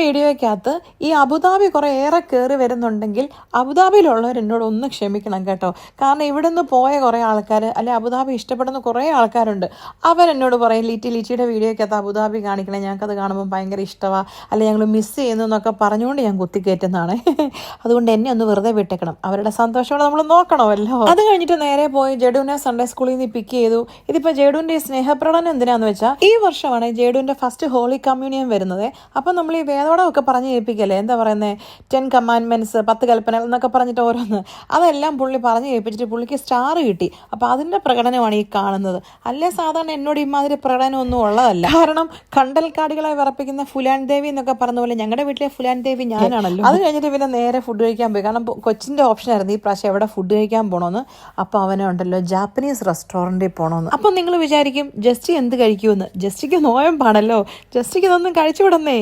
വീഡിയോയ്ക്കകത്ത് ഈ അബുദാബി കുറേ ഏറെ കയറി വരുന്നുണ്ടെങ്കിൽ അബുദാബിയിലുള്ളവർ എന്നോട് ഒന്ന് ക്ഷമിക്കണം കേട്ടോ. കാരണം ഇവിടെ നിന്ന് പോയ കുറേ ആൾക്കാർ അല്ലെ അബുദാബി ഇഷ്ടപ്പെടുന്ന കുറേ ആൾക്കാരുണ്ട്. അവരെന്നോട് പറയും ലിറ്റിയുടെ വീഡിയോയ്ക്കകത്ത് അബുദാബി കാണിക്കണേ, ഞങ്ങൾക്കത് കാണുമ്പോൾ ഭയങ്കര ഇഷ്ടമാണ്, അല്ലെ ഞങ്ങൾ മിസ് ചെയ്യുന്നു എന്നൊക്കെ പറഞ്ഞുകൊണ്ട് ഞാൻ കുത്തിക്കയറ്റുന്നതാണ്. അതുകൊണ്ട് എന്നെ ഒന്ന് വെറുതെ വിട്ടേക്കണം, അവരുടെ സന്തോഷത്തോടെ നമ്മൾ നോക്കണമല്ലോ. അത് കഴിഞ്ഞിട്ട് നേരെ പോയി ജഡുവിനെ സൺഡേ സ്കൂളിൽ നിന്ന് പിക്ക് ചെയ്തു. ഇതിപ്പോൾ ജഡുവിൻ്റെ ഈ സ്നേഹപ്രകടനം എന്തിനാന്ന് വെച്ചാൽ ഈ വർഷമാണ് ജഡുവിൻ്റെ ഫസ്റ്റ് ഹോളി കമ്മ്യൂണിയൻ വരുന്നത്. അപ്പം നമ്മൾ ഈ വേദോടമൊക്കെ പറഞ്ഞ് കേൾപ്പിക്കല്ലേ, എന്താ പറയുന്നത്, 10 കമാൻഡ്മെൻറ്റ്സ് 10 കൽപ്പനകൾ എന്നൊക്കെ പറഞ്ഞിട്ട് ഓരോന്ന്, അതെല്ലാം പുള്ളി പറഞ്ഞ് കേൾപ്പിച്ചിട്ട് പുള്ളിക്ക് സ്റ്റാർ കിട്ടി. അപ്പോൾ അതിൻ്റെ പ്രകടനമാണ് ഈ കാണുന്നത്. അല്ലേ സാധാരണ എന്നോട് ഇമാതിരി പ്രകടനമൊന്നും ഉള്ളതല്ല. കാരണം കണ്ടൽക്കാടുകളെ വിറപ്പിക്കുന്ന ഫുലാൻ ദേവി എന്നൊക്കെ പറഞ്ഞ പോലെ ഞങ്ങളുടെ വീട്ടിലെ ഫുലാൻ ദേവി ഞാനാണല്ലോ. അത് കഴിഞ്ഞിട്ട് പിന്നെ നേരെ ഫുഡ് കഴിക്കാൻ പോയി. കാരണം കൊച്ചിൻ്റെ ഓപ്ഷനായിരുന്നു ഈ പ്രാവശ്യം എവിടെ ഫുഡ് കഴിക്കാൻ പോകണമെന്ന്. അപ്പോൾ അവനുണ്ടല്ലോ ജാപ്പനീസ് റെസ്റ്റോറൻറ്റിൽ പോകണമെന്ന്. അപ്പം നിങ്ങൾ വിചാരിക്കും ജസ്റ്റി എന്ത് കഴിക്കുമെന്ന്. ജസ്റ്റിക്ക് നോയമ്പാണല്ലോ, ജസ്റ്റിക്ക് ഇതൊന്നും കഴിച്ചു വിടന്നേ.